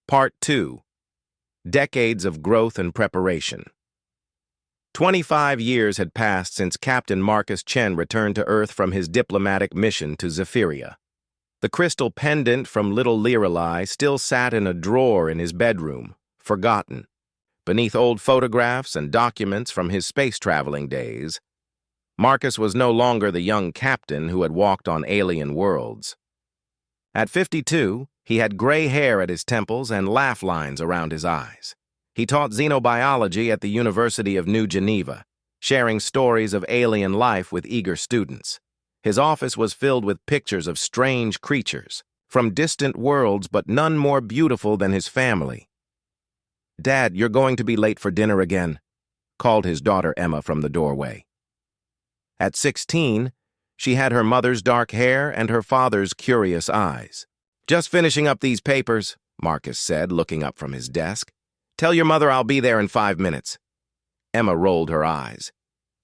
Part 2. Decades of Growth and Preparation. 25 years had passed since Captain Marcus Chen returned to Earth from his diplomatic mission to Zephyria. The crystal pendant from little Lorelei still sat in a drawer in his bedroom, forgotten, beneath old photographs and documents from his space-traveling days. Marcus was no longer the young captain who had walked on alien worlds. At 52, he had gray hair at his temples and laugh lines around his eyes. He taught xenobiology at the University of New Geneva, sharing stories of alien life with eager students. His office was filled with pictures of strange creatures, from distant worlds but none more beautiful than his family. "Dad, you're going to be late for dinner again," called his daughter Emma from the doorway. At 16, she had her mother's dark hair and her father's curious eyes. "Just finishing up these papers," Marcus said, looking up from his desk. "Tell your mother I'll be there in 5 minutes." Emma rolled her eyes.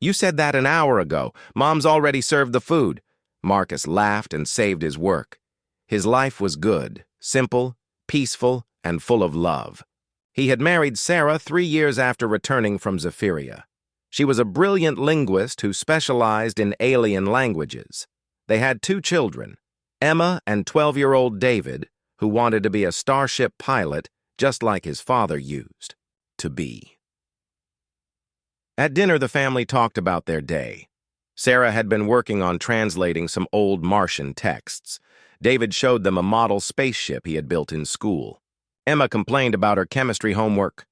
"You said that an hour ago. Mom's already served the food." Marcus laughed and saved his work. His life was good, simple, peaceful, and full of love. He had married Sarah 3 years after returning from Zephyria. She was a brilliant linguist who specialized in alien languages. They had 2 children, Emma and 12-year-old David, who wanted to be a starship pilot just like his father used to be. At dinner, the family talked about their day. Sarah had been working on translating some old Martian texts. David showed them a model spaceship he had built in school. Emma complained about her chemistry homework.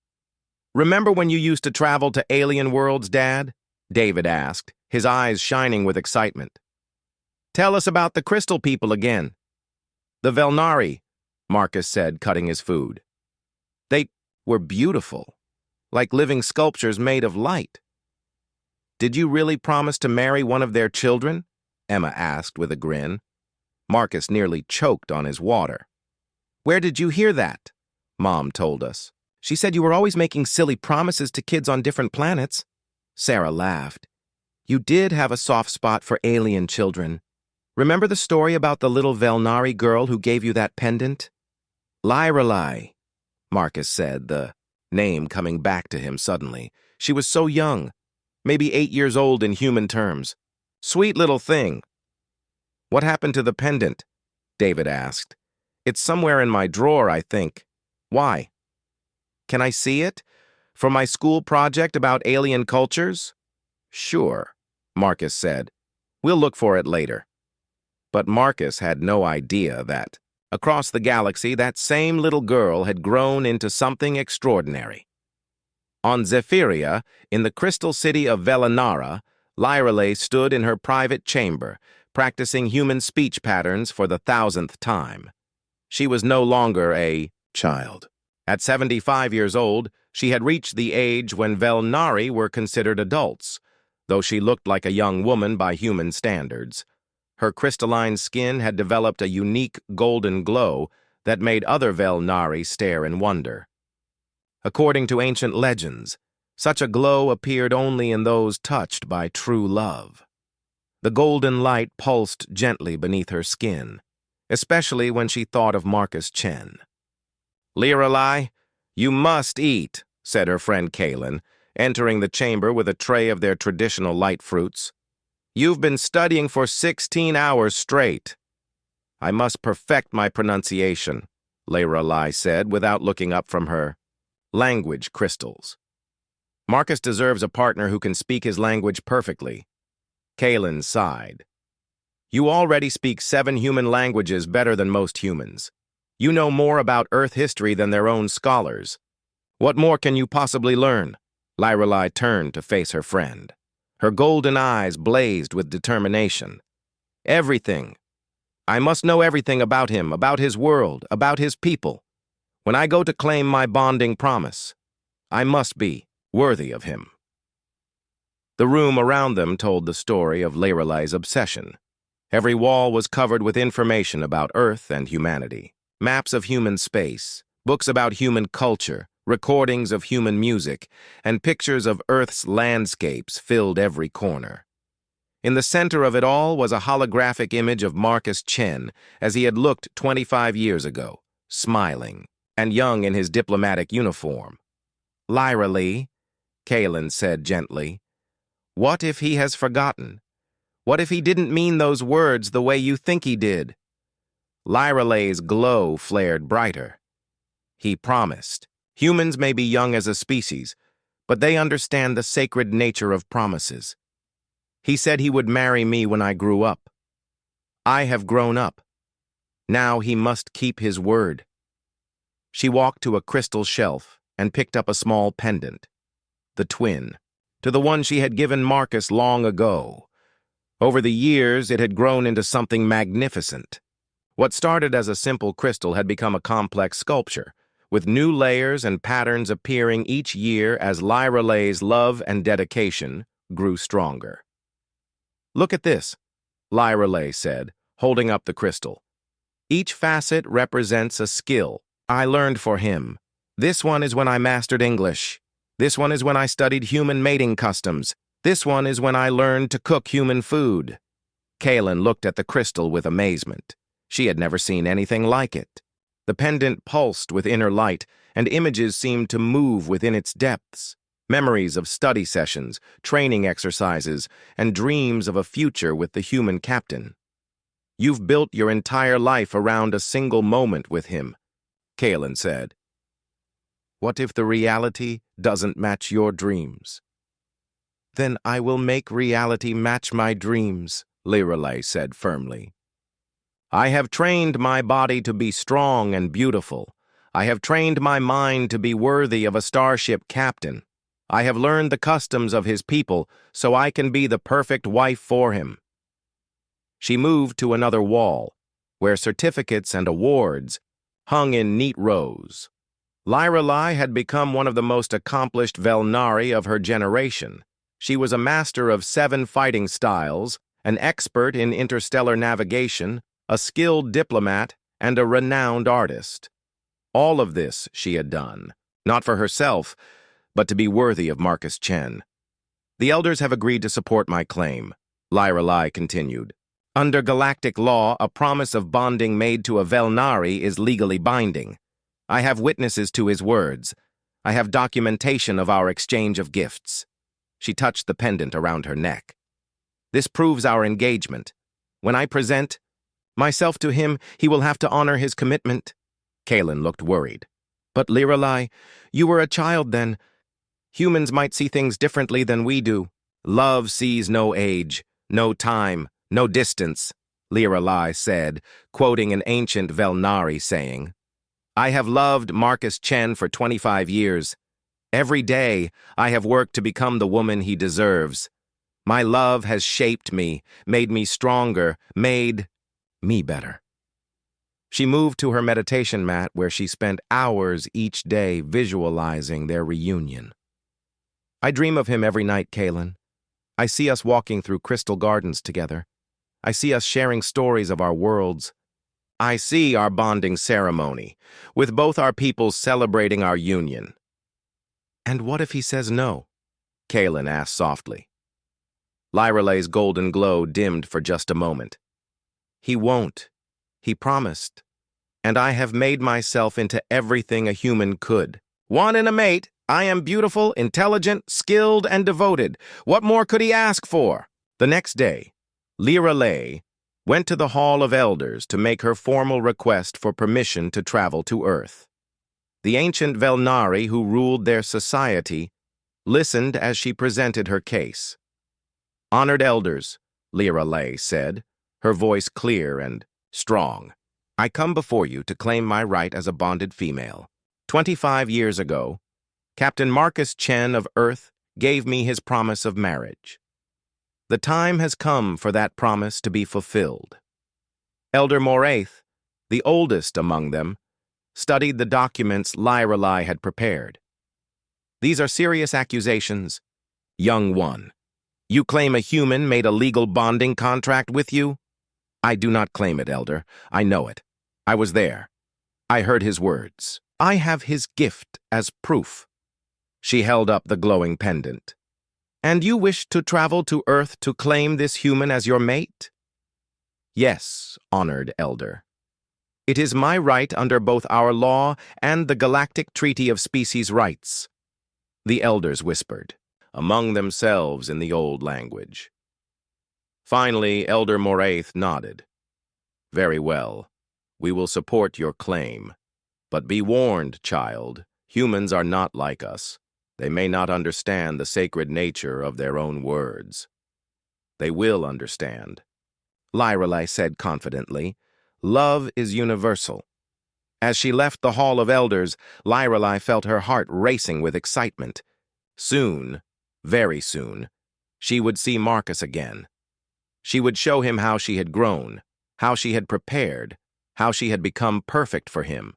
"Remember when you used to travel to alien worlds, Dad?" David asked, his eyes shining with excitement. "Tell us about the crystal people again." "The Velnari," Marcus said, cutting his food. "They were beautiful, like living sculptures made of light." "Did you really promise to marry one of their children?" Emma asked with a grin. Marcus nearly choked on his water. "Where did you hear that?" Mom told us. "She said you were always making silly promises to kids on different planets." Sarah laughed. "You did have a soft spot for alien children. Remember the story about the little Velnari girl who gave you that pendant?" "Lorelei," Marcus said, the name coming back to him suddenly. "She was so young, maybe 8 years old in human terms. Sweet little thing." "What happened to the pendant?" David asked. "It's somewhere in my drawer, I think. Why? Can I see it? For my school project about alien cultures?" "Sure," Marcus said. "We'll look for it later." But Marcus had no idea that, across the galaxy, that same little girl had grown into something extraordinary. On Zephyria, in the crystal city of Velanara, Lorelei stood in her private chamber, practicing human speech patterns for the 1,000th time. She was no longer a child. At 75 years old, she had reached the age when Velnari were considered adults, though she looked like a young woman by human standards. Her crystalline skin had developed a unique golden glow that made other Velnari stare in wonder. According to ancient legends, such a glow appeared only in those touched by true love. The golden light pulsed gently beneath her skin, especially when she thought of Marcus Chen. "Lorelei, you must eat," said her friend Kaylin, entering the chamber with a tray of their traditional light fruits. "You've been studying for 16 hours straight." "I must perfect my pronunciation," Lorelei said without looking up from her language crystals. "Marcus deserves a partner who can speak his language perfectly." Kaylin sighed. "You already speak 7 human languages better than most humans. You know more about Earth history than their own scholars. What more can you possibly learn?" Lorelei turned to face her friend. Her golden eyes blazed with determination. "Everything. I must know everything about him, about his world, about his people. When I go to claim my bonding promise, I must be worthy of him." The room around them told the story of Lorelei's obsession. Every wall was covered with information about Earth and humanity. Maps of human space, books about human culture, recordings of human music, and pictures of Earth's landscapes filled every corner. In the center of it all was a holographic image of Marcus Chen as he had looked 25 years ago, smiling, and young in his diplomatic uniform. "Lyra Lee," Kalen said gently, "what if he has forgotten? What if he didn't mean those words the way you think he did?" Lyra Lee's glow flared brighter. "He promised. Humans may be young as a species, but they understand the sacred nature of promises. He said he would marry me when I grew up. I have grown up. Now he must keep his word." She walked to a crystal shelf and picked up a small pendant, the twin, to the one she had given Marcus long ago. Over the years, it had grown into something magnificent. What started as a simple crystal had become a complex sculpture, with new layers and patterns appearing each year as Lyra Lee's love and dedication grew stronger. "Look at this," Lyra Lee said, holding up the crystal. "Each facet represents a skill I learned for him. This one is when I mastered English. This one is when I studied human mating customs. This one is when I learned to cook human food." Kalen looked at the crystal with amazement. She had never seen anything like it. The pendant pulsed with inner light, and images seemed to move within its depths. Memories of study sessions, training exercises, and dreams of a future with the human captain. "You've built your entire life around a single moment with him," Kalen said. "What if the reality doesn't match your dreams?" "Then I will make reality match my dreams," Lyra Lee said firmly. "I have trained my body to be strong and beautiful. I have trained my mind to be worthy of a starship captain. I have learned the customs of his people so I can be the perfect wife for him." She moved to another wall, where certificates and awards hung in neat rows. Lyra Lee had become one of the most accomplished Velnari of her generation. She was a master of 7 fighting styles, an expert in interstellar navigation, a skilled diplomat, and a renowned artist. All of this she had done, not for herself, but to be worthy of Marcus Chen. "The elders have agreed to support my claim," Lyra Lee continued. "Under galactic law, a promise of bonding made to a Velnari is legally binding. I have witnesses to his words. I have documentation of our exchange of gifts." She touched the pendant around her neck. "This proves our engagement. When I present myself to him, he will have to honor his commitment." Kalen looked worried. "But Lyra Lee, you were a child then. Humans might see things differently than we do." "Love sees no age, no time, no distance," Lyra Lee said, quoting an ancient Velnari saying. "I have loved Marcus Chen for 25 years. Every day, I have worked to become the woman he deserves. My love has shaped me, made me stronger, made me better." She moved to her meditation mat where she spent hours each day visualizing their reunion. "I dream of him every night, Kalen. I see us walking through crystal gardens together. I see us sharing stories of our worlds. I see our bonding ceremony, with both our peoples celebrating our union." "And what if he says no?" Kalen asked softly. Lyra Lee's golden glow dimmed for just a moment. "He won't. He promised. And I have made myself into everything a human could. One in a mate, I am beautiful, intelligent, skilled, and devoted. What more could he ask for?" The next day, Lyra Lee went to the Hall of Elders to make her formal request for permission to travel to Earth. The ancient Velnari who ruled their society listened as she presented her case. "Honored elders," Lyra Lee said, her voice clear and strong, "I come before you to claim my right as a bonded female. 25 years ago, Captain Marcus Chen of Earth gave me his promise of marriage. The time has come for that promise to be fulfilled." Elder Moraith, the oldest among them, studied the documents Lyra Lee had prepared. "These are serious accusations. Young one, you claim a human made a legal bonding contract with you?" "I do not claim it, Elder. I know it. I was there. I heard his words. I have his gift as proof." She held up the glowing pendant. "And you wish to travel to Earth to claim this human as your mate?" "Yes, honored Elder." It is my right under both our law and the Galactic Treaty of Species Rights, the elders whispered, among themselves in the old language. Finally, Elder Moraith nodded. Very well. We will support your claim. But be warned, child, humans are not like us. They may not understand the sacred nature of their own words. They will understand. Lyrelai said confidently, love is universal. As she left the Hall of Elders, Lyrelai felt her heart racing with excitement. Soon, very soon, she would see Marcus again. She would show him how she had grown, how she had prepared, how she had become perfect for him.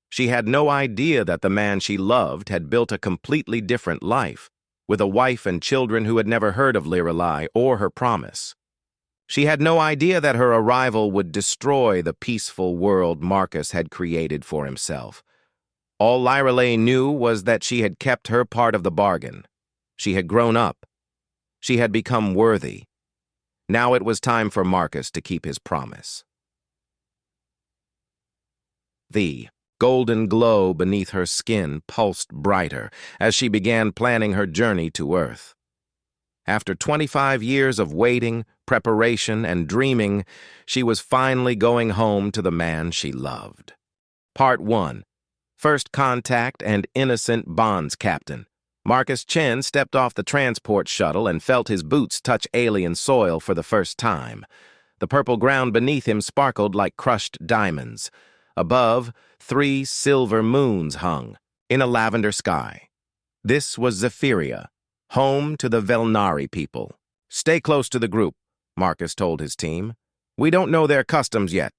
She had no idea that the man she loved had built a completely different life, with a wife and children who had never heard of Lyrelai or her promise. She had no idea that her arrival would destroy the peaceful world Marcus had created for himself. All Lyrelai knew was that she had kept her part of the bargain. She had grown up. She had become worthy. Now it was time for Marcus to keep his promise. The golden glow beneath her skin pulsed brighter as she began planning her journey to Earth. After 25 years of waiting, preparation, and dreaming, she was finally going home to the man she loved. Part 1. First Contact and Innocent Bonds Captain. Marcus Chen stepped off the transport shuttle and felt his boots touch alien soil for the first time. The purple ground beneath him sparkled like crushed diamonds. Above, 3 silver moons hung, in a lavender sky. This was Zephyria, home to the Velnari people. Stay close to the group, Marcus told his team. We don't know their customs yet.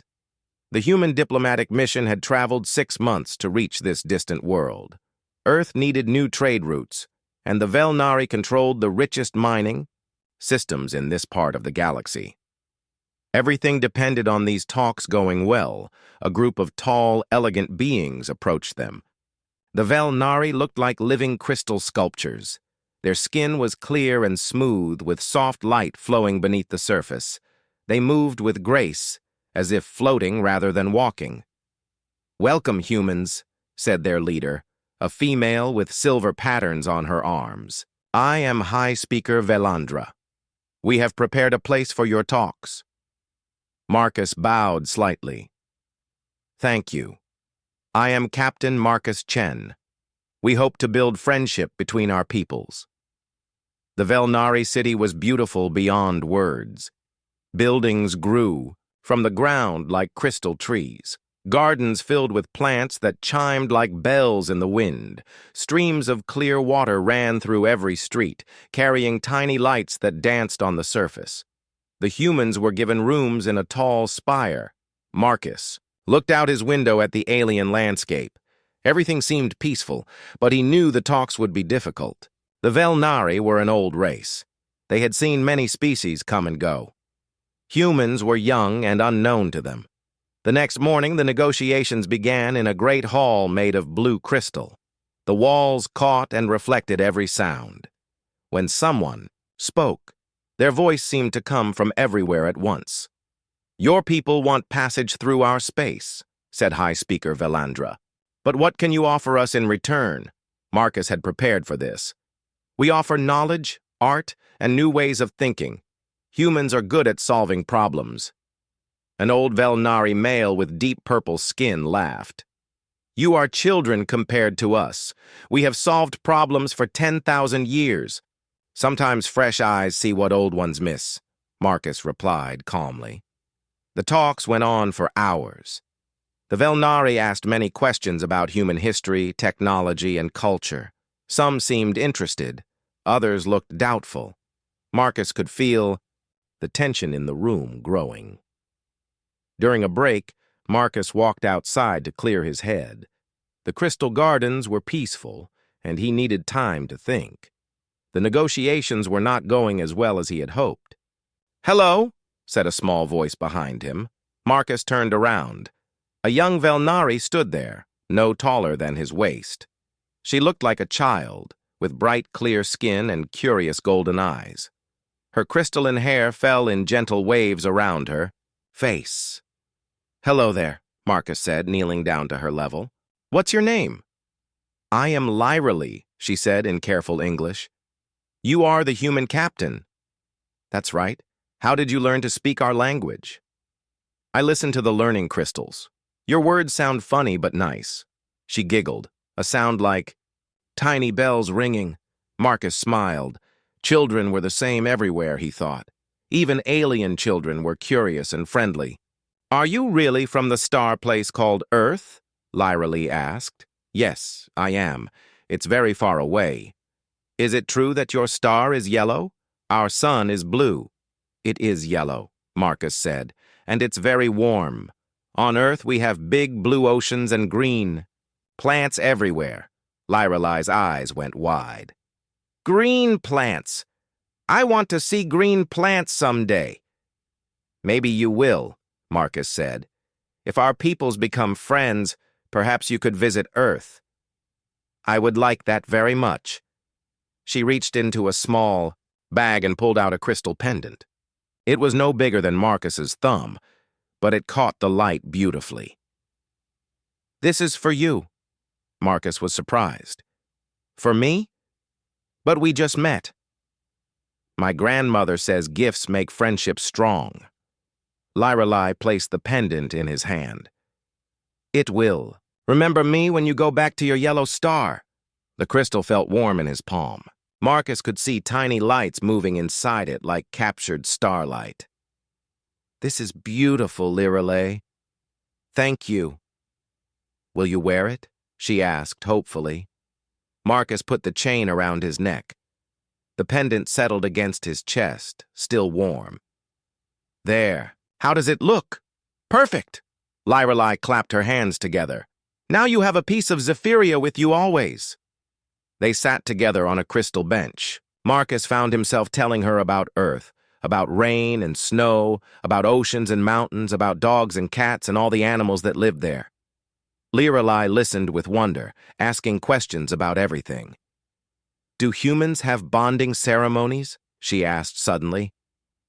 The human diplomatic mission had traveled 6 months to reach this distant world. Earth needed new trade routes, and the Velnari controlled the richest mining systems in this part of the galaxy. Everything depended on these talks going well. A group of tall, elegant beings approached them. The Velnari looked like living crystal sculptures. Their skin was clear and smooth, with soft light flowing beneath the surface. They moved with grace, as if floating rather than walking. "Welcome, humans," said their leader, a female with silver patterns on her arms. "I am High Speaker Velandra. We have prepared a place for your talks." Marcus bowed slightly. "Thank you. I am Captain Marcus Chen. We hope to build friendship between our peoples." The Velnari city was beautiful beyond words. Buildings grew from the ground like crystal trees. Gardens filled with plants that chimed like bells in the wind. Streams of clear water ran through every street, carrying tiny lights that danced on the surface. The humans were given rooms in a tall spire. Marcus looked out his window at the alien landscape. Everything seemed peaceful, but he knew the talks would be difficult. The Velnari were an old race. They had seen many species come and go. Humans were young and unknown to them. The next morning, the negotiations began in a great hall made of blue crystal. The walls caught and reflected every sound. When someone spoke, their voice seemed to come from everywhere at once. "Your people want passage through our space," said High Speaker Velandra. "But what can you offer us in return?" Marcus had prepared for this. "We offer knowledge, art, and new ways of thinking. Humans are good at solving problems." An old Velnari male with deep purple skin laughed. "You are children compared to us. We have solved problems for 10,000 years. Sometimes fresh eyes see what old ones miss," Marcus replied calmly. The talks went on for hours. The Velnari asked many questions about human history, technology, and culture. Some seemed interested, others looked doubtful. Marcus could feel the tension in the room growing. During a break, Marcus walked outside to clear his head. The crystal gardens were peaceful, and he needed time to think. The negotiations were not going as well as he had hoped. "Hello," said a small voice behind him. Marcus turned around. A young Velnari stood there, no taller than his waist. She looked like a child, with bright, clear skin and curious golden eyes. Her crystalline hair fell in gentle waves around her face. "Hello there," Marcus said, kneeling down to her level. What's your name? I am Lyralee, she said in careful English. You are the human captain. That's right. How did you learn to speak our language? I listened to the learning crystals. Your words sound funny but nice. She giggled, a sound like tiny bells ringing. Marcus smiled. Children were the same everywhere, he thought. Even alien children were curious and friendly. Are you really from the star place called Earth? Lyralee asked. Yes, I am. It's very far away. Is it true that your star is yellow? Our sun is blue. It is yellow, Marcus said, and it's very warm. On Earth we have big blue oceans and green. Plants everywhere. Lyralee's eyes went wide. Green plants! I want to see green plants someday. Maybe you will, Marcus said. If our peoples become friends, perhaps you could visit Earth. I would like that very much. She reached into a small bag and pulled out a crystal pendant. It was no bigger than Marcus's thumb, but it caught the light beautifully. This is for you. Marcus was surprised. For me? But we just met. My grandmother says gifts make friendship strong. Lyralee placed the pendant in his hand. It will. Remember me when you go back to your yellow star. The crystal felt warm in his palm. Marcus could see tiny lights moving inside it like captured starlight. This is beautiful, Lyralee. Thank you. Will you wear it? She asked hopefully. Marcus put the chain around his neck. The pendant settled against his chest, still warm. There. How does it look? Perfect! Lyralee clapped her hands together. Now you have a piece of Zephyria with you always. They sat together on a crystal bench. Marcus found himself telling her about Earth, about rain and snow, about oceans and mountains, about dogs and cats and all the animals that lived there. Lyralee listened with wonder, asking questions about everything. Do humans have bonding ceremonies? She asked suddenly.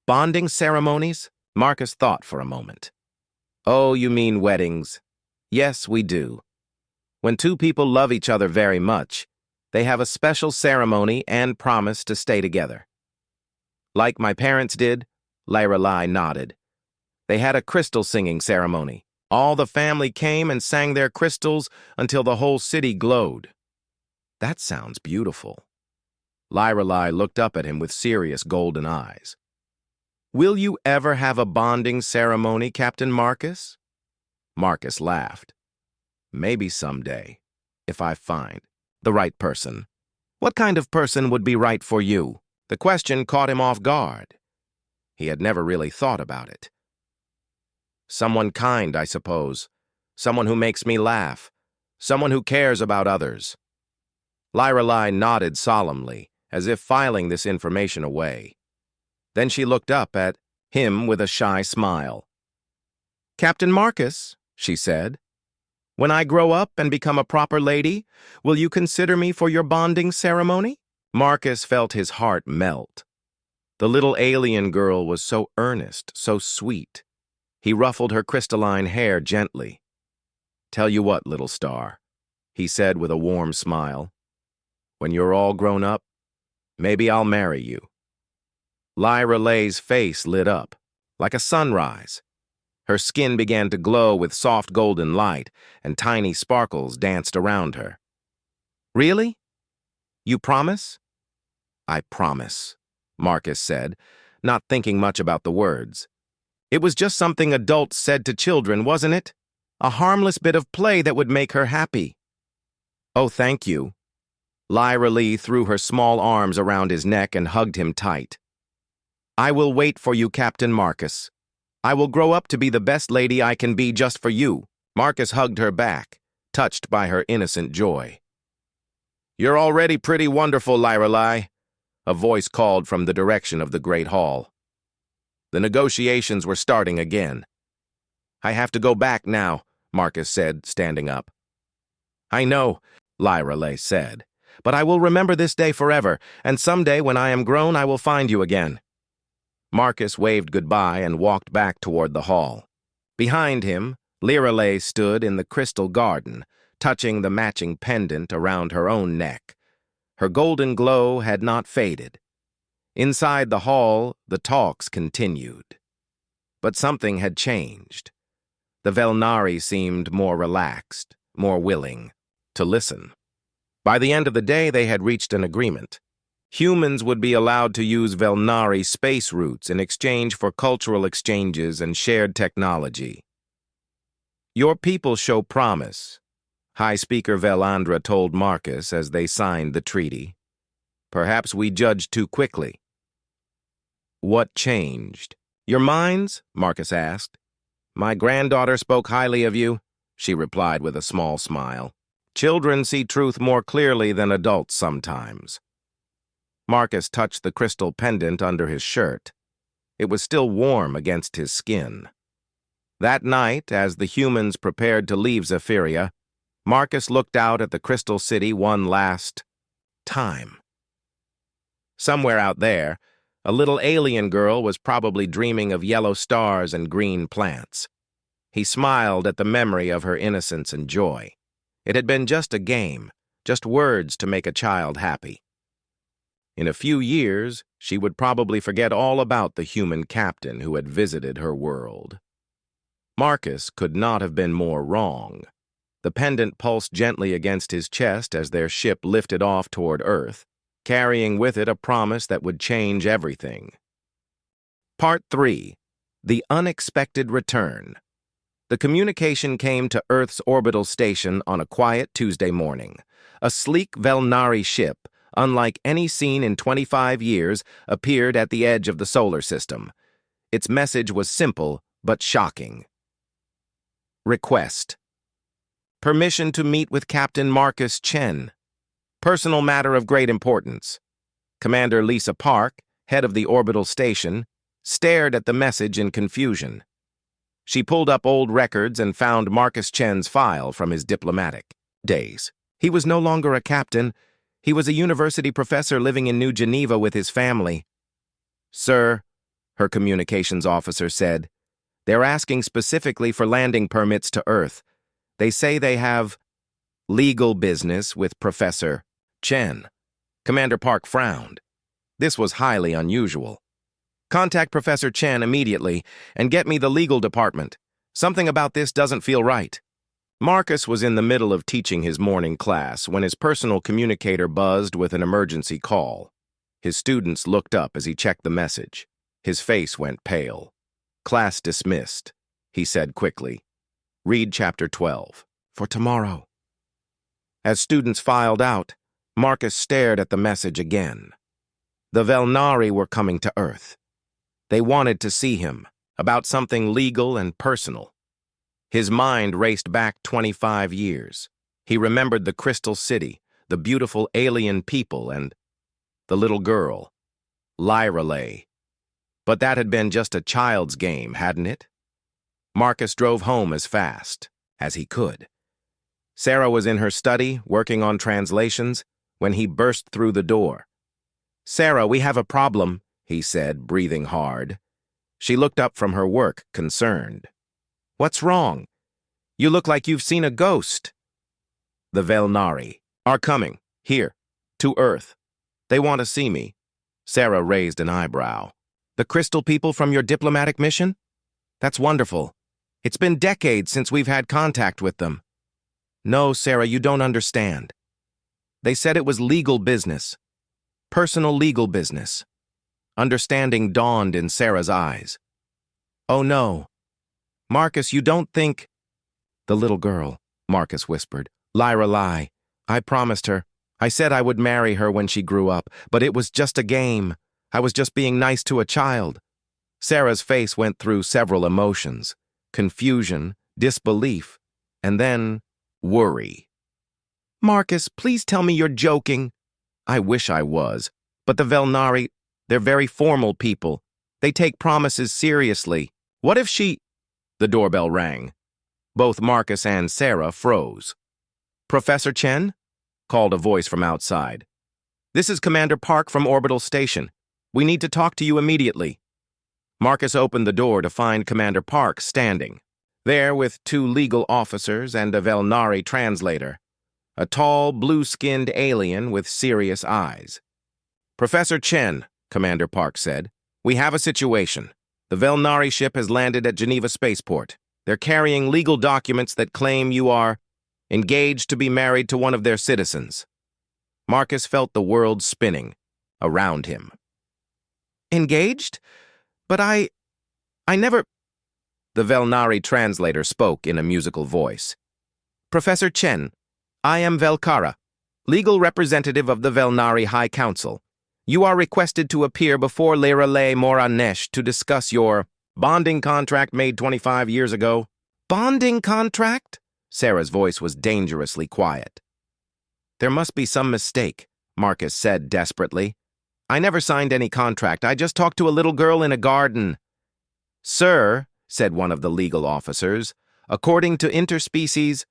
Bonding ceremonies? Marcus thought for a moment. Oh, you mean weddings? Yes, we do. When two people love each other very much, they have a special ceremony and promise to stay together. Like my parents did, Lyralee nodded. They had a crystal singing ceremony. All the family came and sang their crystals until the whole city glowed. That sounds beautiful. Lyralee looked up at him with serious golden eyes. Will you ever have a bonding ceremony, Captain Marcus? Marcus laughed. Maybe someday, if I find the right person. What kind of person would be right for you? The question caught him off guard. He had never really thought about it. Someone kind, I suppose. Someone who makes me laugh. Someone who cares about others. Lyralee nodded solemnly, as if filing this information away. Then she looked up at him with a shy smile. Captain Marcus, she said, when I grow up and become a proper lady, will you consider me for your bonding ceremony? Marcus felt his heart melt. The little alien girl was so earnest, so sweet. He ruffled her crystalline hair gently. Tell you what, little star, he said with a warm smile. When you're all grown up, maybe I'll marry you. Lyralee's face lit up, like a sunrise. Her skin began to glow with soft golden light, and tiny sparkles danced around her. Really? You promise? I promise, Marcus said, not thinking much about the words. It was just something adults said to children, wasn't it? A harmless bit of play that would make her happy. Oh, thank you. Lyralee threw her small arms around his neck and hugged him tight. I will wait for you, Captain Marcus. I will grow up to be the best lady I can be just for you. Marcus hugged her back, touched by her innocent joy. You're already pretty wonderful, Lyralee, a voice called from the direction of the great hall. The negotiations were starting again. I have to go back now, Marcus said, standing up. I know, Lyralee said, but I will remember this day forever, and someday when I am grown I will find you again. Marcus waved goodbye and walked back toward the hall. Behind him, Lirelei stood in the crystal garden, touching the matching pendant around her own neck. Her golden glow had not faded. Inside the hall, the talks continued. But something had changed. The Velnari seemed more relaxed, more willing to listen. By the end of the day, they had reached an agreement. Humans would be allowed to use Velnari space routes in exchange for cultural exchanges and shared technology. "Your people show promise," High Speaker Velandra told Marcus as they signed the treaty. "Perhaps we judged too quickly." "What changed?" "Your minds?" Marcus asked. "My granddaughter spoke highly of you," she replied with a small smile. "Children see truth more clearly than adults sometimes." Marcus touched the crystal pendant under his shirt. It was still warm against his skin. That night, as the humans prepared to leave Zephyria, Marcus looked out at the crystal city one last time. Somewhere out there, a little alien girl was probably dreaming of yellow stars and green plants. He smiled at the memory of her innocence and joy. It had been just a game, just words to make a child happy. In a few years, she would probably forget all about the human captain who had visited her world. Marcus could not have been more wrong. The pendant pulsed gently against his chest as their ship lifted off toward Earth, carrying with it a promise that would change everything. Part 3. The Unexpected Return. The communication came to Earth's orbital station on a quiet Tuesday morning. A sleek Velnari ship, unlike any seen in 25 years, appeared at the edge of the solar system. Its message was simple but shocking. Request. Permission to meet with Captain Marcus Chen. Personal matter of great importance. Commander Lisa Park, head of the orbital station, stared at the message in confusion. She pulled up old records and found Marcus Chen's file from his diplomatic days. He was no longer a captain. He was a university professor living in New Geneva with his family. "Sir," her communications officer said, "they're asking specifically for landing permits to Earth. They say they have legal business with Professor Chen." Commander Park frowned. This was highly unusual. "Contact Professor Chen immediately and get me the legal department. Something about this doesn't feel right." Marcus was in the middle of teaching his morning class when his personal communicator buzzed with an emergency call. His students looked up as he checked the message. His face went pale. "Class dismissed," he said quickly. "Read Chapter 12 for tomorrow." As students filed out, Marcus stared at the message again. The Velnari were coming to Earth. They wanted to see him, about something legal and personal. His mind raced back 25 years. He remembered the Crystal City, the beautiful alien people, and the little girl, Lirelei. But that had been just a child's game, hadn't it? Marcus drove home as fast as he could. Sarah was in her study, working on translations, when he burst through the door. "Sarah, we have a problem," he said, breathing hard. She looked up from her work, concerned. "What's wrong? You look like you've seen a ghost." "The Velnari are coming, here, to Earth. They want to see me." Sarah raised an eyebrow. "The crystal people from your diplomatic mission? That's wonderful. It's been decades since we've had contact with them." "No, Sarah, you don't understand. They said it was legal business. Personal legal business." Understanding dawned in Sarah's eyes. "Oh no. Marcus, you don't think—" "The little girl," Marcus whispered. "Lirelei. I promised her. I said I would marry her when she grew up, but it was just a game. I was just being nice to a child." Sarah's face went through several emotions: confusion, disbelief, and then worry. "Marcus, please tell me you're joking." "I wish I was. But the Velnari, they're very formal people. They take promises seriously. What if she—" The doorbell rang. Both Marcus and Sarah froze. "Professor Chen?" called a voice from outside. "This is Commander Park from Orbital Station. We need to talk to you immediately." Marcus opened the door to find Commander Park standing. There, with two legal officers and a Velnari translator, a tall, blue-skinned alien with serious eyes. "Professor Chen," Commander Park said, "we have a situation. The Velnari ship has landed at Geneva Spaceport. They're carrying legal documents that claim you are engaged to be married to one of their citizens." Marcus felt the world spinning around him. "Engaged? But I never—" The Velnari translator spoke in a musical voice. "Professor Chen, I am Velkara, legal representative of the Velnari High Council. You are requested to appear before Lerale Moranesh to discuss your bonding contract made 25 years ago." "Bonding contract?" Sarah's voice was dangerously quiet. "There must be some mistake," Marcus said desperately. "I never signed any contract. I just talked to a little girl in a garden." "Sir," said one of the legal officers, "according to interspecies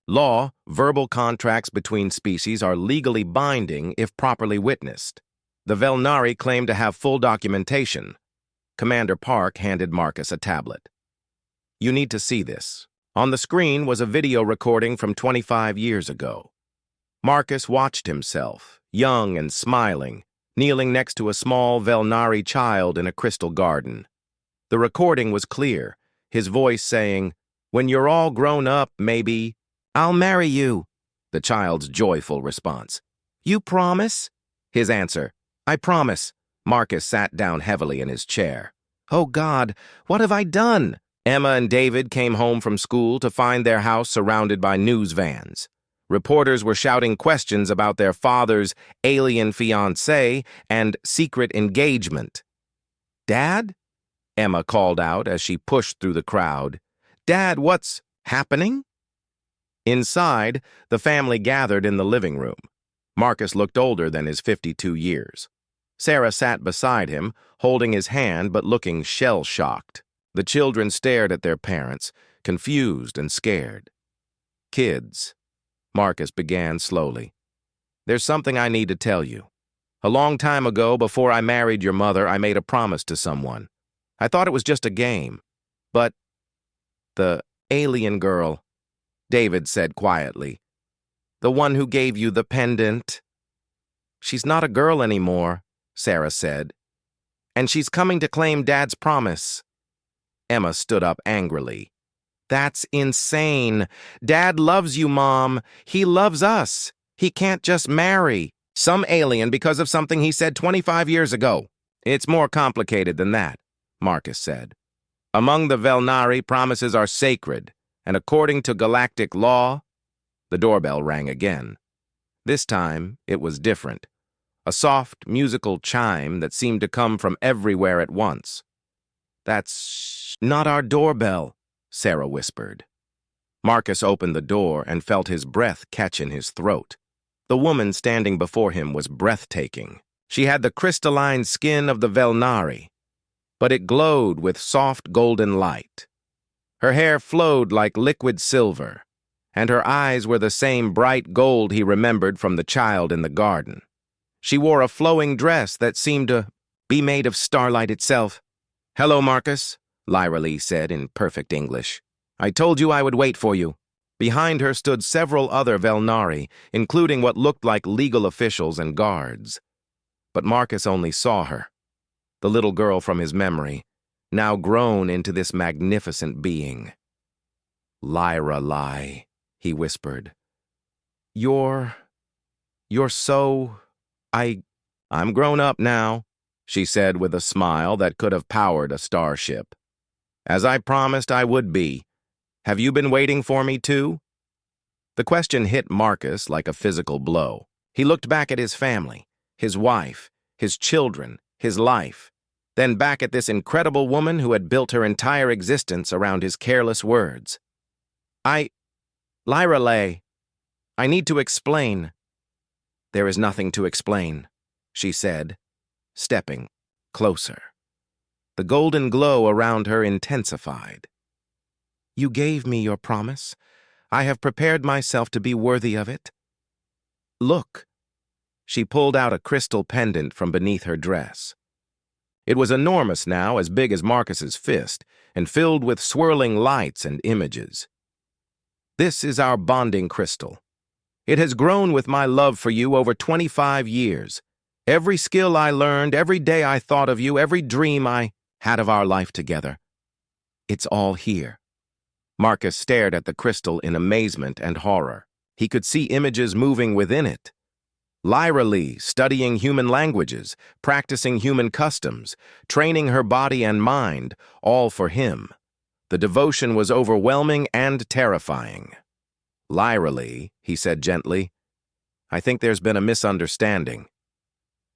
law, verbal contracts between species are legally binding if properly witnessed. The Velnari claim to have full documentation." Commander Park handed Marcus a tablet. "You need to see this." On the screen was a video recording from 25 years ago. Marcus watched himself, young and smiling, kneeling next to a small Velnari child in a crystal garden. The recording was clear, his voice saying, "When you're all grown up, maybe I'll marry you." The child's joyful response. "You promise?" His answer, "I promise." Marcus sat down heavily in his chair. "Oh God, what have I done?" Emma and David came home from school to find their house surrounded by news vans. Reporters were shouting questions about their father's alien fiancé and secret engagement. "Dad?" Emma called out as she pushed through the crowd. "Dad, what's happening?" Inside, the family gathered in the living room. Marcus looked older than his 52 years. Sarah sat beside him, holding his hand but looking shell-shocked. The children stared at their parents, confused and scared. "Kids," Marcus began slowly, "there's something I need to tell you. A long time ago, before I married your mother, I made a promise to someone. I thought it was just a game. But the alien girl," David said quietly, "the one who gave you the pendant, she's not a girl anymore," Sarah said. "And she's coming to claim Dad's promise." Emma stood up angrily. "That's insane. Dad loves you, Mom. He loves us. He can't just marry some alien because of something he said 25 years ago. It's more complicated than that," Marcus said. "Among the Velnari, promises are sacred, and according to galactic law..." The doorbell rang again. This time, it was different. A soft, musical chime that seemed to come from everywhere at once. "That's not our doorbell," Sarah whispered. Marcus opened the door and felt his breath catch in his throat. The woman standing before him was breathtaking. She had the crystalline skin of the Velnari, but it glowed with soft golden light. Her hair flowed like liquid silver, and her eyes were the same bright gold he remembered from the child in the garden. She wore a flowing dress that seemed to be made of starlight itself. "Hello, Marcus," Lyra Lee said in perfect English. "I told you I would wait for you." Behind her stood several other Velnari, including what looked like legal officials and guards. But Marcus only saw her, the little girl from his memory, now grown into this magnificent being. "Lyra Lie," he whispered. You're so... I'm grown up now," she said with a smile that could have powered a starship. "As I promised I would be. Have you been waiting for me too?" The question hit Marcus like a physical blow. He looked back at his family, his wife, his children, his life, then back at this incredible woman who had built her entire existence around his careless words. Lyra Lay, I need to explain." "There is nothing to explain," she said, stepping closer. The golden glow around her intensified. "You gave me your promise. I have prepared myself to be worthy of it. Look." She pulled out a crystal pendant from beneath her dress. It was enormous now, as big as Marcus's fist, and filled with swirling lights and images. This is our bonding crystal. It has grown with my love for you over 25 years. Every skill I learned, every day I thought of you, every dream I had of our life together. It's all here. Marcus stared at the crystal in amazement and horror. He could see images moving within it. Lyra Lee studying human languages, practicing human customs, training her body and mind, all for him. The devotion was overwhelming and terrifying. Lyra Lee, he said gently, I think there's been a misunderstanding.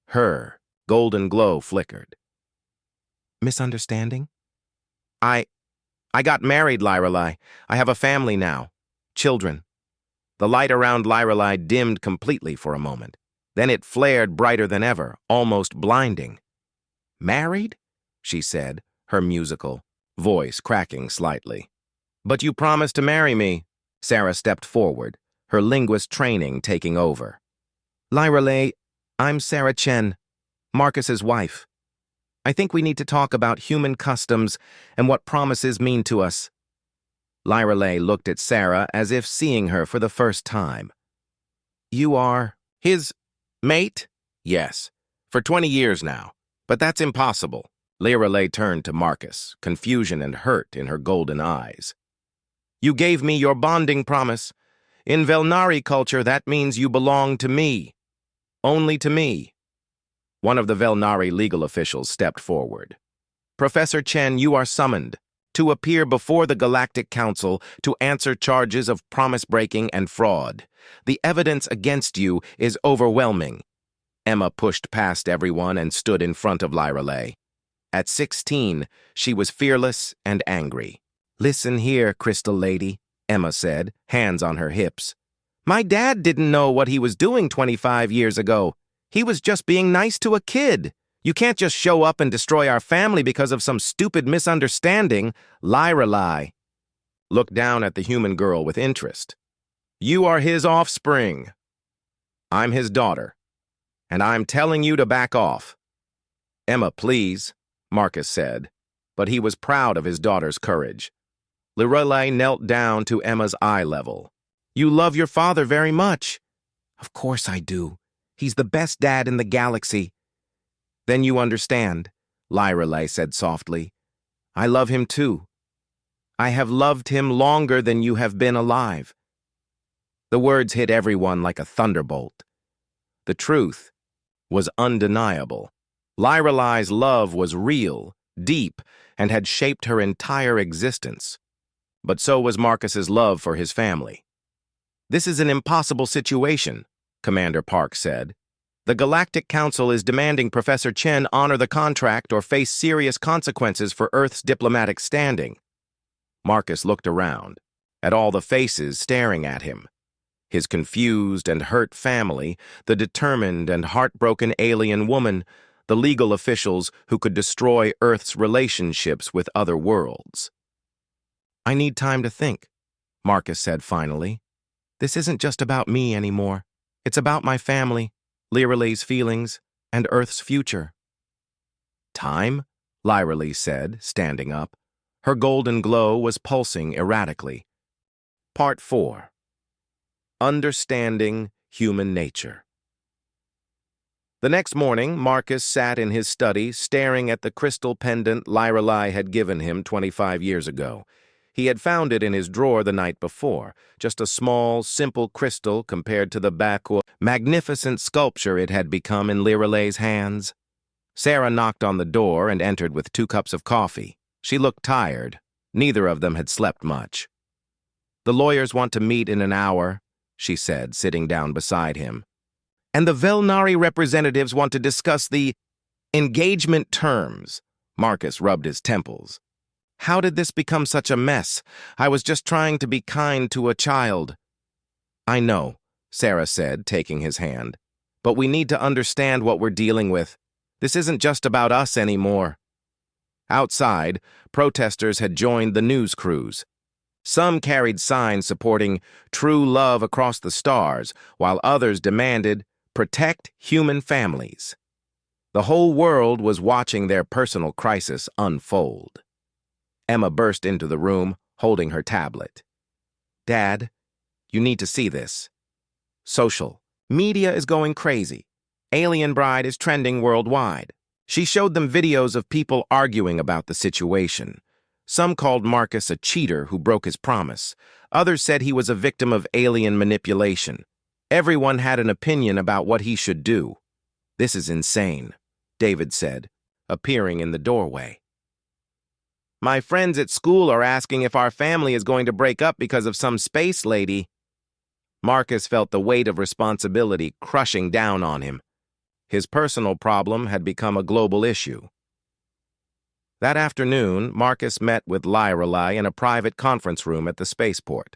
Her golden glow flickered. Misunderstanding? I got married, Lyra Lee. I have a family now. Children. The light around Lyra Lee dimmed completely for a moment. Then it flared brighter than ever, almost blinding. Married? She said, her musical voice cracking slightly. But you promised to marry me. Sarah stepped forward, her linguist training taking over. Lyra Lee, I'm Sarah Chen, Marcus's wife. I think we need to talk about human customs and what promises mean to us. Lyra Lee looked at Sarah as if seeing her for the first time. You are his mate? Yes, for 20 years now. But that's impossible. Lyra Lee turned to Marcus, confusion and hurt in her golden eyes. You gave me your bonding promise. In Velnari culture, that means you belong to me. Only to me. One of the Velnari legal officials stepped forward. Professor Chen, you are summoned to appear before the Galactic Council to answer charges of promise-breaking and fraud. The evidence against you is overwhelming. Emma pushed past everyone and stood in front of Lyra Lee. At 16, she was fearless and angry. Listen here, Crystal Lady, Emma said, hands on her hips. My dad didn't know what he was doing 25 years ago. He was just being nice to a kid. You can't just show up and destroy our family because of some stupid misunderstanding. Lyra Lee looked down at the human girl with interest. You are his offspring. I'm his daughter, and I'm telling you to back off. Emma, please, Marcus said, but he was proud of his daughter's courage. Lyra Lee knelt down to Emma's eye level. You love your father very much. Of course I do. He's the best dad in the galaxy. Then you understand, Lyra Lee said softly. I love him too. I have loved him longer than you have been alive. The words hit everyone like a thunderbolt. The truth was undeniable. Lyra Lee's love was real, deep, and had shaped her entire existence. But so was Marcus's love for his family. This is an impossible situation, Commander Park said. The Galactic Council is demanding Professor Chen honor the contract or face serious consequences for Earth's diplomatic standing. Marcus looked around, at all the faces staring at him. His confused and hurt family, the determined and heartbroken alien woman, the legal officials who could destroy Earth's relationships with other worlds. I need time to think, Marcus said finally. This isn't just about me anymore. It's about my family, Lyra Lee's feelings, and Earth's future. Time? Lyra Lee said, standing up. Her golden glow was pulsing erratically. Part 4. Understanding Human Nature. The next morning, Marcus sat in his study staring at the crystal pendant Lyra Lee had given him 25 years ago. He had found it in his drawer the night before, just a small, simple crystal compared to the magnificent sculpture it had become in Lyra Lee's hands. Sarah knocked on the door and entered with 2 cups of coffee. She looked tired. Neither of them had slept much. The lawyers want to meet in an hour, she said, sitting down beside him. And the Velnari representatives want to discuss the engagement terms. Marcus rubbed his temples. How did this become such a mess? I was just trying to be kind to a child. I know, Sarah said, taking his hand. But we need to understand what we're dealing with. This isn't just about us anymore. Outside, protesters had joined the news crews. Some carried signs supporting true love across the stars, while others demanded protect human families. The whole world was watching their personal crisis unfold. Emma burst into the room, holding her tablet. "Dad, you need to see this. Social media is going crazy. Alien Bride is trending worldwide." She showed them videos of people arguing about the situation. Some called Marcus a cheater who broke his promise. Others said he was a victim of alien manipulation. Everyone had an opinion about what he should do. "This is insane," David said, appearing in the doorway. "My friends at school are asking if our family is going to break up because of some space lady." Marcus felt the weight of responsibility crushing down on him. His personal problem had become a global issue. That afternoon, Marcus met with Lorelei in a private conference room at the spaceport.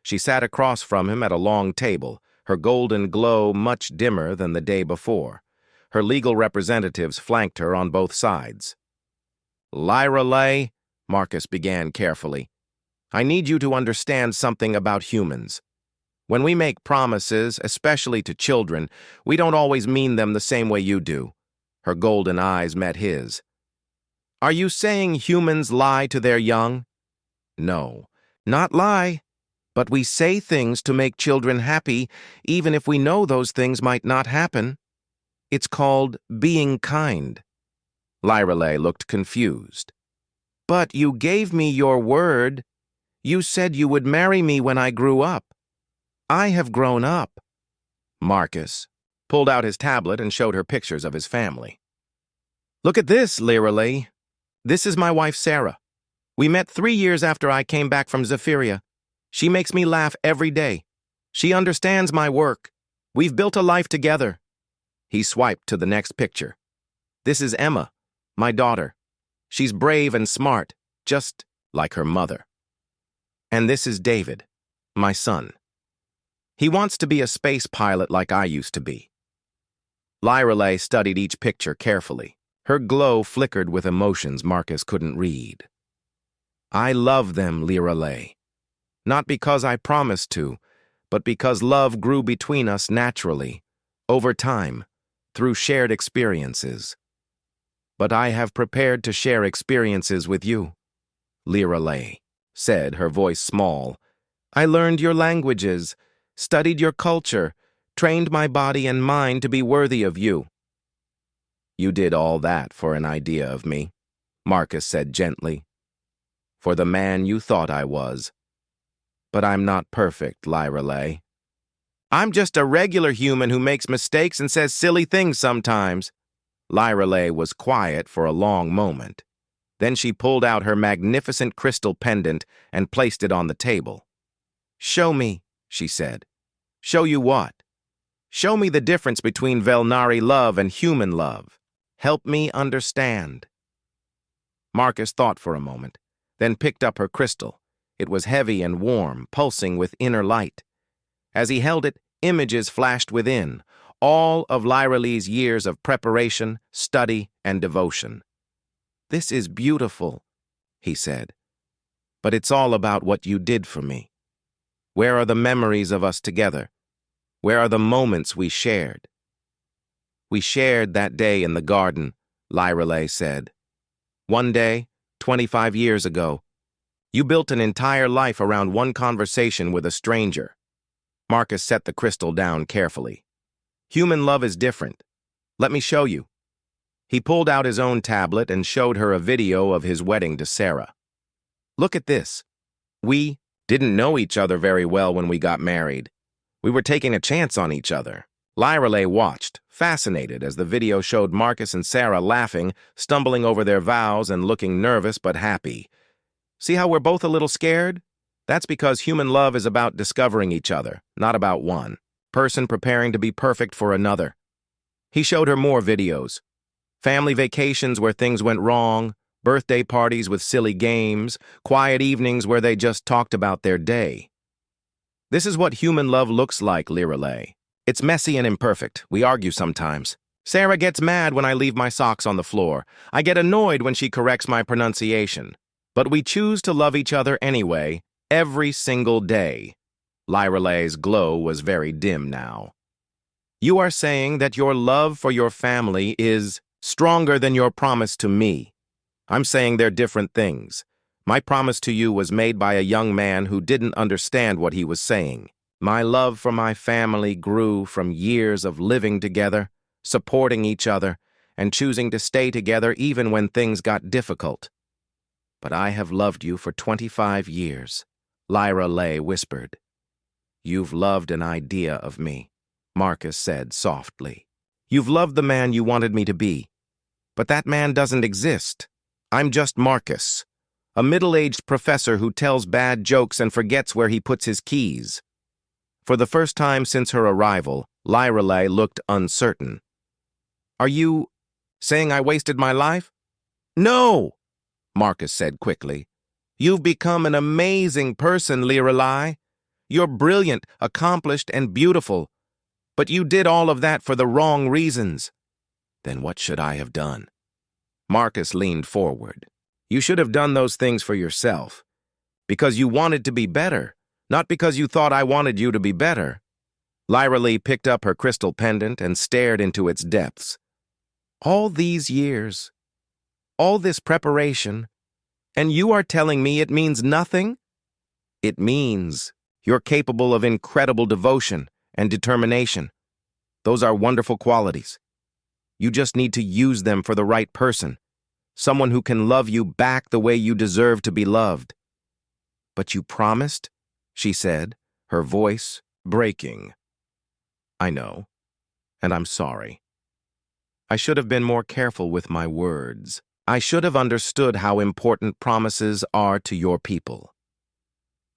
She sat across from him at a long table, her golden glow much dimmer than the day before. Her legal representatives flanked her on both sides. "Lorelei," Marcus began carefully, "I need you to understand something about humans. When we make promises, especially to children, we don't always mean them the same way you do." Her golden eyes met his. "Are you saying humans lie to their young?" "No, not lie. But we say things to make children happy, even if we know those things might not happen. It's called being kind." Lorelei looked confused. "But you gave me your word. You said you would marry me when I grew up. I have grown up." Marcus pulled out his tablet and showed her pictures of his family. "Look at this, Lorelei. This is my wife, Sarah. We met 3 years after I came back from Zephyria. She makes me laugh every day. She understands my work. We've built a life together." He swiped to the next picture. "This is Emma, my daughter. She's brave and smart, just like her mother. And this is David, my son. He wants to be a space pilot like I used to be." Lorelei studied each picture carefully. Her glow flickered with emotions Marcus couldn't read. "I love them, Lorelei. Not because I promised to, but because love grew between us naturally, over time, through shared experiences. But I have prepared to share experiences with you," Lorelei said, her voice small. "I learned your languages, studied your culture, trained my body and mind to be worthy of you." "You did all that for an idea of me," Marcus said gently. "For the man you thought I was. But I'm not perfect, Lorelei. I'm just a regular human who makes mistakes and says silly things sometimes." Lorelei was quiet for a long moment. Then she pulled out her magnificent crystal pendant and placed it on the table. "Show me," she said. "Show you what?" "Show me the difference between Velnari love and human love. Help me understand." Marcus thought for a moment, then picked up her crystal. It was heavy and warm, pulsing with inner light. As he held it, images flashed within, all of Lorelei's years of preparation, study, and devotion. "This is beautiful," he said. "But it's all about what you did for me. Where are the memories of us together? Where are the moments we shared?" "We shared that day in the garden," Lorelei said. "One day, 25 years ago, you built an entire life around one conversation with a stranger." Marcus set the crystal down carefully. "Human love is different. Let me show you." He pulled out his own tablet and showed her a video of his wedding to Sarah. "Look at this. We didn't know each other very well when we got married. We were taking a chance on each other." Lorelei watched, fascinated, as the video showed Marcus and Sarah laughing, stumbling over their vows, and looking nervous but happy. "See how we're both a little scared? That's because human love is about discovering each other, not about one person preparing to be perfect for another." He showed her more videos. Family vacations where things went wrong, birthday parties with silly games, quiet evenings where they just talked about their day. "This is what human love looks like, Lorelei. It's messy and imperfect. We argue sometimes. Sarah gets mad when I leave my socks on the floor. I get annoyed when she corrects my pronunciation. But we choose to love each other anyway, every single day." Lorelei's glow was very dim now. "You are saying that your love for your family is Stronger than your promise to me. I'm saying they're different things. My promise to you was made by a young man who didn't understand what he was saying. My love for my family grew from years of living together, supporting each other, and choosing to stay together even when things got difficult. But I have loved you for 25 years, Lyra Lay whispered. You've loved an idea of me, Marcus said softly. You've loved the man you wanted me to be. But that man doesn't exist. I'm just Marcus, a middle-aged professor who tells bad jokes and forgets where he puts his keys. For the first time since her arrival, Lyra Lay looked uncertain. Are you saying I wasted my life? No, Marcus said quickly. You've become an amazing person, Lyra Lay. You're brilliant, accomplished, and beautiful. But you did all of that for the wrong reasons. Then what should I have done? Marcus leaned forward. You should have done those things for yourself. Because you wanted to be better, not because you thought I wanted you to be better. Lyra Lee picked up her crystal pendant and stared into its depths. All these years, all this preparation, and you are telling me it means nothing? It means you're capable of incredible devotion and determination. Those are wonderful qualities. You just need to use them for the right person, someone who can love you back the way you deserve to be loved. But you promised, she said, her voice breaking. I know, and I'm sorry. I should have been more careful with my words. I should have understood how important promises are to your people.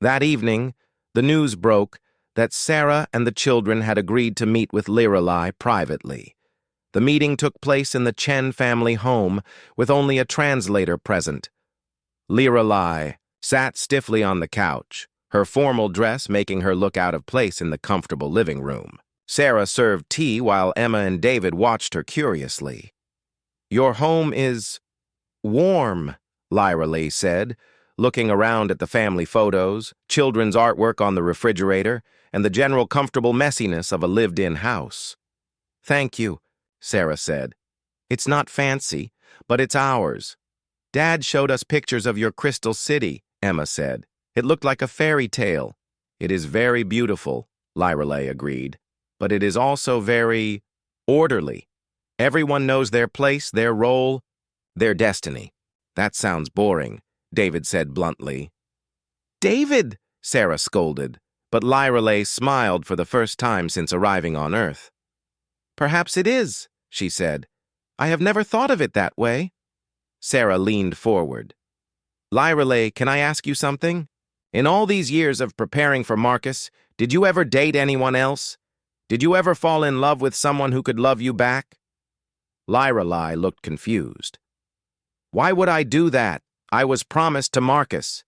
That evening, the news broke that Sarah and the children had agreed to meet with Lyra Lay privately. The meeting took place in the Chen family home with only a translator present. Lyra Lay sat stiffly on the couch, her formal dress making her look out of place in the comfortable living room. Sarah served tea while Emma and David watched her curiously. Your home is warm, Lyra Lay said, looking around at the family photos, children's artwork on the refrigerator, and the general comfortable messiness of a lived-in house. Thank you, Sarah said. It's not fancy, but it's ours. Dad showed us pictures of your crystal city, Emma said. It looked like a fairy tale. It is very beautiful, Lyra Lay agreed, but it is also very orderly. Everyone knows their place, their role, their destiny. That sounds boring, David said bluntly. David, Sarah scolded, but Lyra Lay smiled for the first time since arriving on Earth. Perhaps it is, she said. I have never thought of it that way. Sarah leaned forward. Lyra Lay, can I ask you something? In all these years of preparing for Marcus, did you ever date anyone else? Did you ever fall in love with someone who could love you back? Lyra Lay looked confused. Why would I do that? I was promised to Marcus.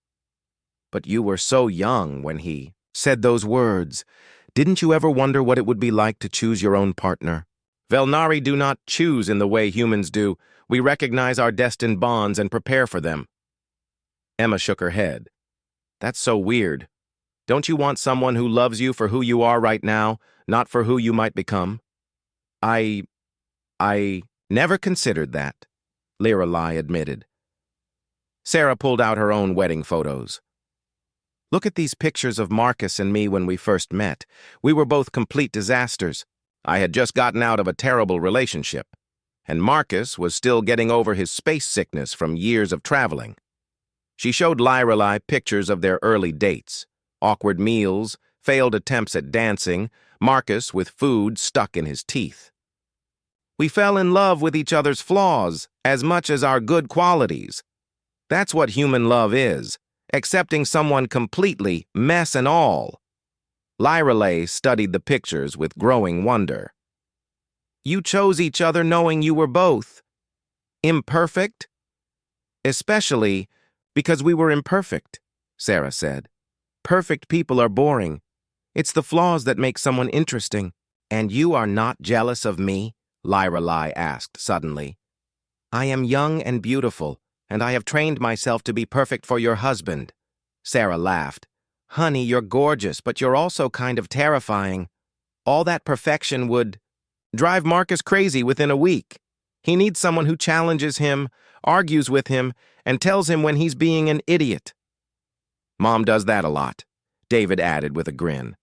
But you were so young when he said those words. Didn't you ever wonder what it would be like to choose your own partner? Velnari do not choose in the way humans do. We recognize our destined bonds and prepare for them. Emma shook her head. That's so weird. Don't you want someone who loves you for who you are right now, not for who you might become? I never considered that, Lyra Lay admitted. Sarah pulled out her own wedding photos. Look at these pictures of Marcus and me when we first met. We were both complete disasters. I had just gotten out of a terrible relationship, and Marcus was still getting over his space sickness from years of traveling. She showed Lyra Lay pictures of their early dates, awkward meals, failed attempts at dancing, Marcus with food stuck in his teeth. We fell in love with each other's flaws as much as our good qualities. That's what human love is. Accepting someone completely, mess and all. Lyra Lay studied the pictures with growing wonder. You chose each other knowing you were both imperfect? Especially because we were imperfect, Sarah said. Perfect people are boring. It's the flaws that make someone interesting. And you are not jealous of me? Lyra Lay asked suddenly. I am young and beautiful, and I have trained myself to be perfect for your husband. Sarah laughed. Honey, you're gorgeous, but you're also kind of terrifying. All that perfection would drive Marcus crazy within a week. He needs someone who challenges him, argues with him, and tells him when he's being an idiot. Mom does that a lot, David added with a grin.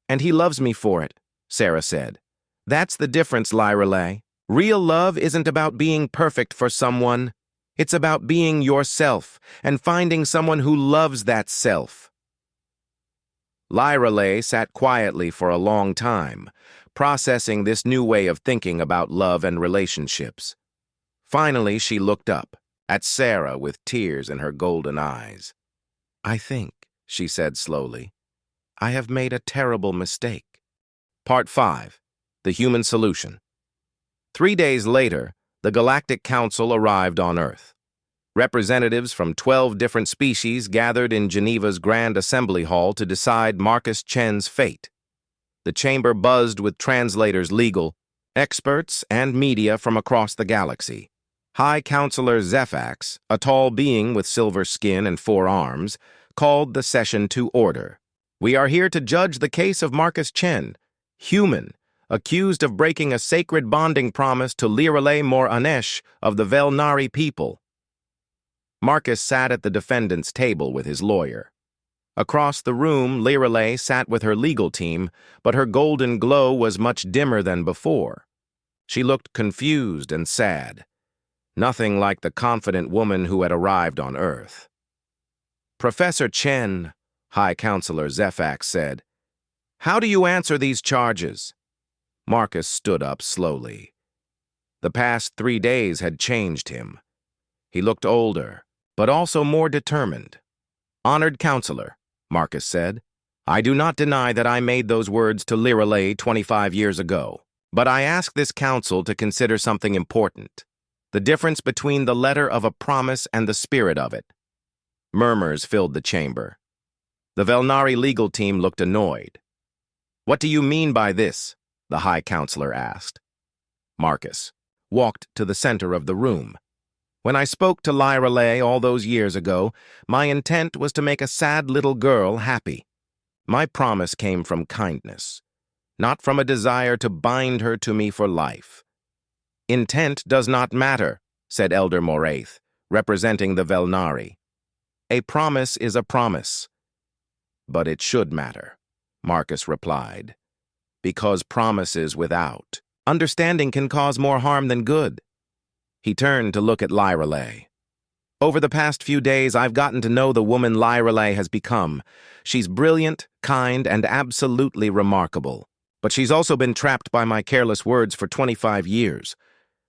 And he loves me for it, Sarah said. That's the difference, Lyrelay. Real love isn't about being perfect for someone. It's about being yourself and finding someone who loves that self. Lyrelay sat quietly for a long time, processing this new way of thinking about love and relationships. Finally, she looked up at Sarah with tears in her golden eyes. I think, she said slowly, I have made a terrible mistake. Part 5. The Human Solution. 3 days later, the Galactic Council arrived on Earth. Representatives from 12 different species gathered in Geneva's Grand Assembly Hall to decide Marcus Chen's fate. The chamber buzzed with translators, legal experts, and media from across the galaxy. High Counselor Zephax, a tall being with silver skin and 4 arms, called the session to order. We are here to judge the case of Marcus Chen, human, accused of breaking a sacred bonding promise to Lyrelay Mor Anesh of the Velnari people. Marcus sat at the defendant's table with his lawyer. Across the room, Lyrelay sat with her legal team, but her golden glow was much dimmer than before. She looked confused and sad. Nothing like the confident woman who had arrived on Earth. Professor Chen, High Counselor Zephax said, how do you answer these charges? Marcus stood up slowly. The past 3 days had changed him. He looked older, but also more determined. Honored Counselor, Marcus said, I do not deny that I made those words to Lyrelay 25 years ago, but I ask this council to consider something important. The difference between the letter of a promise and the spirit of it. Murmurs filled the chamber. The Velnari legal team looked annoyed. What do you mean by this? The High Counselor asked. Marcus walked to the center of the room. When I spoke to Lyrelay all those years ago, my intent was to make a sad little girl happy. My promise came from kindness, not from a desire to bind her to me for life. Intent does not matter, said Elder Moraith, representing the Velnari. A promise is a promise. But it should matter, Marcus replied. Because promises without understanding can cause more harm than good. He turned to look at Lyrelay. Over the past few days, I've gotten to know the woman Lyrelay has become. She's brilliant, kind, and absolutely remarkable. But she's also been trapped by my careless words for 25 years.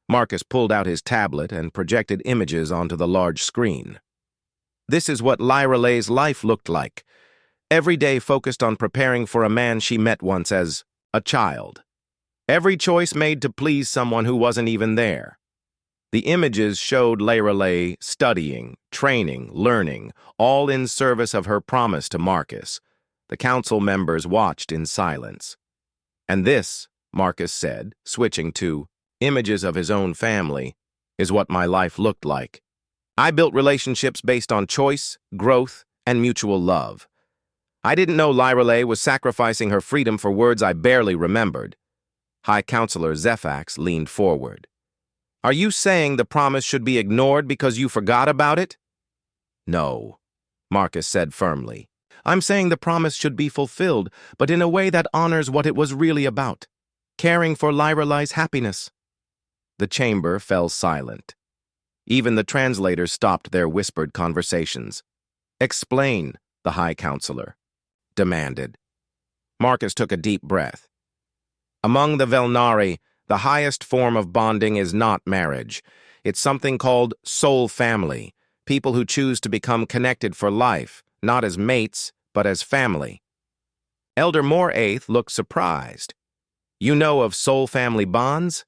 Marcus pulled out his tablet and projected images onto the large screen. This is what Lyrelay's life looked like. Every day focused on preparing for a man she met once as a child. Every choice made to please someone who wasn't even there. The images showed Lyrelay studying, training, learning, all in service of her promise to Marcus. The council members watched in silence. And this, Marcus said, switching to images of his own family, is what my life looked like. I built relationships based on choice, growth, and mutual love. I didn't know Lyrelay was sacrificing her freedom for words I barely remembered. High Counselor Zephax leaned forward. Are you saying the promise should be ignored because you forgot about it? No, Marcus said firmly. I'm saying the promise should be fulfilled, but in a way that honors what it was really about, caring for Lyrelay's happiness. The chamber fell silent. Even the translators stopped their whispered conversations. Explain, the High Counselor demanded. Marcus took a deep breath. Among the Velnari, the highest form of bonding is not marriage. It's something called soul family, people who choose to become connected for life, not as mates, but as family. Elder Moraith looked surprised. You know of soul family bonds?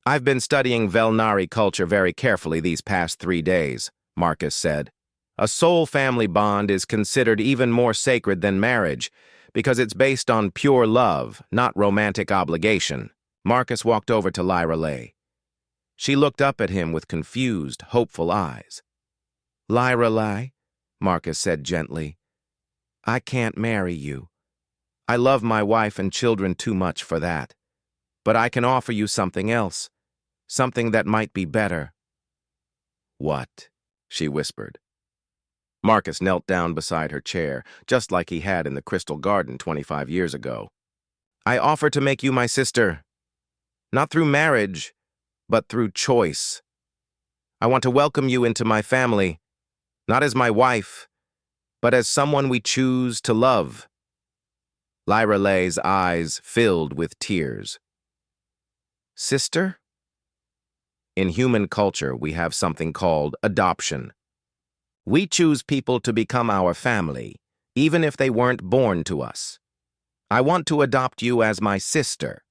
I've been studying Velnari culture very carefully these past 3 days, Marcus said. A soul family bond is considered even more sacred than marriage because it's based on pure love, not romantic obligation. Marcus walked over to Lyrelay. She looked up at him with confused, hopeful eyes. Lyrelay, Marcus said gently, I can't marry you. I love my wife and children too much for that. But I can offer you something else. Something that might be better. What? She whispered. Marcus knelt down beside her chair, just like he had in the Crystal Garden 25 years ago. I offer to make you my sister. Not through marriage, but through choice. I want to welcome you into my family, not as my wife, but as someone we choose to love. Lyraleigh's eyes filled with tears. Sister? In human culture, we have something called adoption. We choose people to become our family, even if they weren't born to us. I want to adopt you as my sister,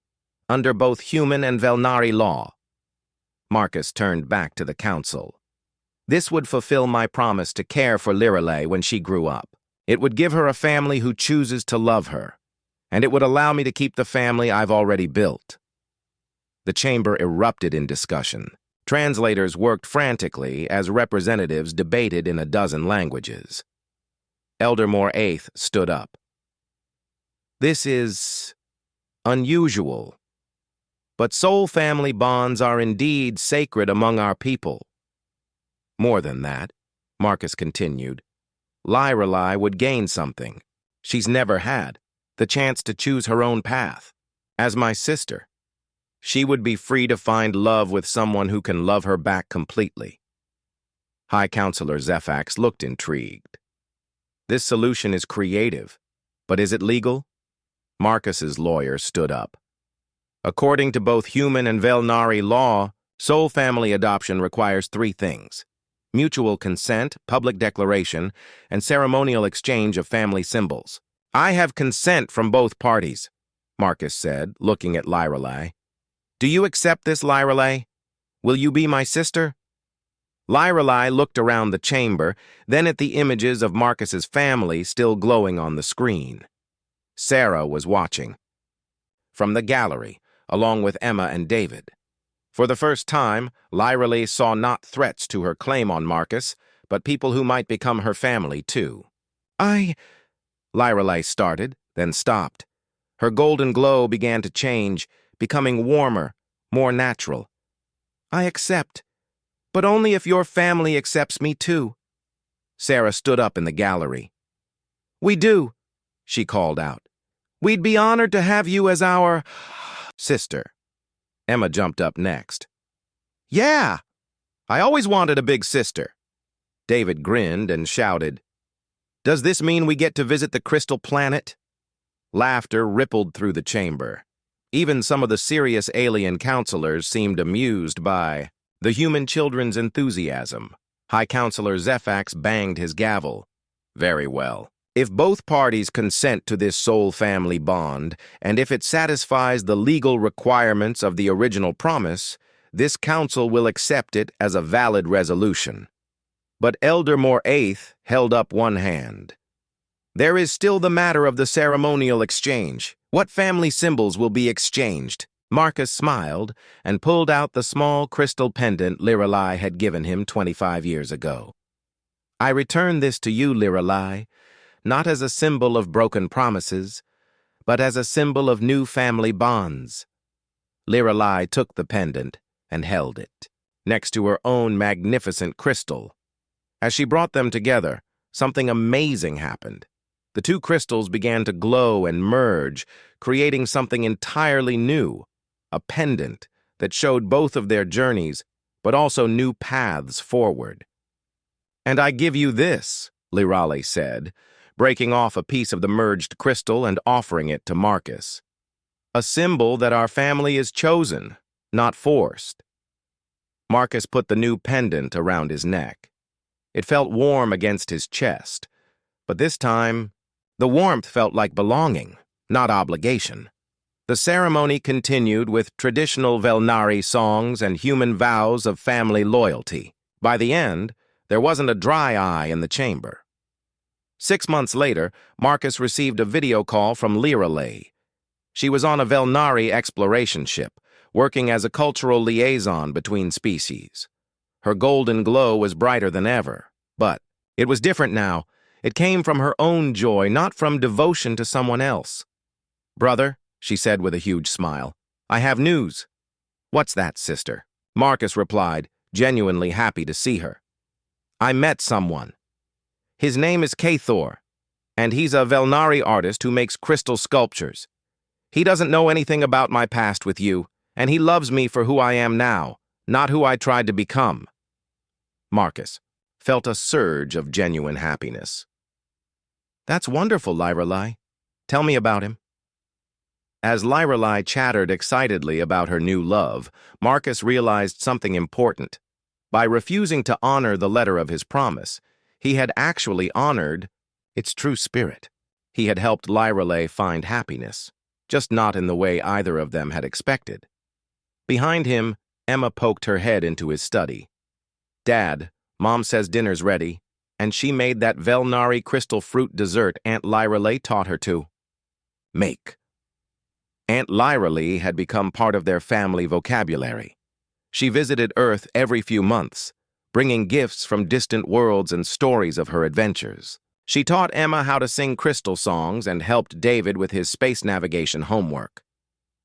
under both human and Velnari law. Marcus turned back to the council. This would fulfill my promise to care for Lyraleigh when she grew up. It would give her a family who chooses to love her, and it would allow me to keep the family I've already built. The chamber erupted in discussion. Translators worked frantically as representatives debated in a dozen languages. Eldermore Eighth stood up. This is unusual, but soul family bonds are indeed sacred among our people. More than that, Marcus continued, Lyraleigh would gain something she's never had, the chance to choose her own path. As my sister, she would be free to find love with someone who can love her back completely. High Counselor Zephax looked intrigued. This solution is creative, but is it legal? Marcus's lawyer stood up. According to both human and Velnari law, soul family adoption requires 3 things: mutual consent, public declaration, and ceremonial exchange of family symbols. I have consent from both parties, Marcus said, looking at Lyraleigh. Do you accept this, Lyraleigh? Will you be my sister? Lyraleigh looked around the chamber, then at the images of Marcus's family still glowing on the screen. Sarah was watching. From the gallery, along with Emma and David. For the first time, Lyraleigh saw not threats to her claim on Marcus, but people who might become her family, too. Lyraleigh started, then stopped. Her golden glow began to change, becoming warmer, more natural. I accept, but only if your family accepts me too. Sarah stood up in the gallery. We do, she called out. We'd be honored to have you as our sister. Emma jumped up next. Yeah, I always wanted a big sister. David grinned and shouted, Does this mean we get to visit the Crystal Planet? Laughter rippled through the chamber. Even some of the serious alien counselors seemed amused by the human children's enthusiasm. High Counselor Zephax banged his gavel. Very well. If both parties consent to this soul family bond, and if it satisfies the legal requirements of the original promise, this council will accept it as a valid resolution. But Eldermore Eighth held up one hand. There is still the matter of the ceremonial exchange. What family symbols will be exchanged? Marcus smiled and pulled out the small crystal pendant Lyraleigh had given him 25 years ago. I return this to you, Lyraleigh, not as a symbol of broken promises, but as a symbol of new family bonds. Lyraleigh took the pendant and held it, next to her own magnificent crystal. As she brought them together, something amazing happened. The 2 crystals began to glow and merge, creating something entirely new, a pendant that showed both of their journeys, but also new paths forward. And I give you this, Lyraleigh said, breaking off a piece of the merged crystal and offering it to Marcus. A symbol that our family is chosen, not forced. Marcus put the new pendant around his neck. It felt warm against his chest, but this time, the warmth felt like belonging, not obligation. The ceremony continued with traditional Velnari songs and human vows of family loyalty. By the end, there wasn't a dry eye in the chamber. 6 months later, Marcus received a video call from Lyraleigh. She was on a Velnari exploration ship, working as a cultural liaison between species. Her golden glow was brighter than ever, but it was different now. It came from her own joy, not from devotion to someone else. Brother, she said with a huge smile, I have news. What's that, sister? Marcus replied, genuinely happy to see her. I met someone. His name is Kathor, and he's a Velnari artist who makes crystal sculptures. He doesn't know anything about my past with you, and he loves me for who I am now, not who I tried to become. Marcus felt a surge of genuine happiness. That's wonderful, Lyrelai. Tell me about him. As Lyrelai chattered excitedly about her new love, Marcus realized something important. By refusing to honor the letter of his promise, he had actually honored its true spirit. He had helped Lyrelai find happiness, just not in the way either of them had expected. Behind him, Emma poked her head into his study. Dad, Mom says dinner's ready, and she made that Velnari crystal fruit dessert Aunt Lyrelai taught her to make. Aunt Lyrelai had become part of their family vocabulary. She visited Earth every few months, bringing gifts from distant worlds and stories of her adventures. She taught Emma how to sing crystal songs and helped David with his space navigation homework.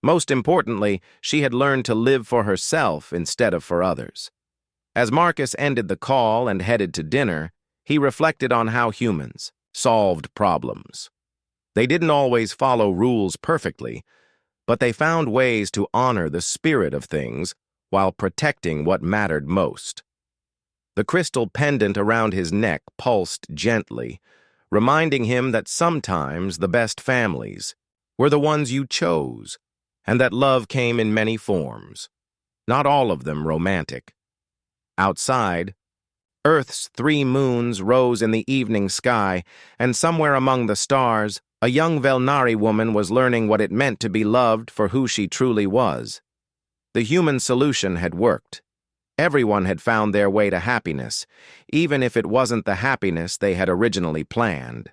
Most importantly, she had learned to live for herself instead of for others. As Marcus ended the call and headed to dinner, he reflected on how humans solved problems. They didn't always follow rules perfectly, but they found ways to honor the spirit of things while protecting what mattered most. The crystal pendant around his neck pulsed gently, reminding him that sometimes the best families were the ones you chose, and that love came in many forms, not all of them romantic. Outside, Earth's 3 moons rose in the evening sky, and somewhere among the stars, a young Velnari woman was learning what it meant to be loved for who she truly was. The human solution had worked. Everyone had found their way to happiness, even if it wasn't the happiness they had originally planned.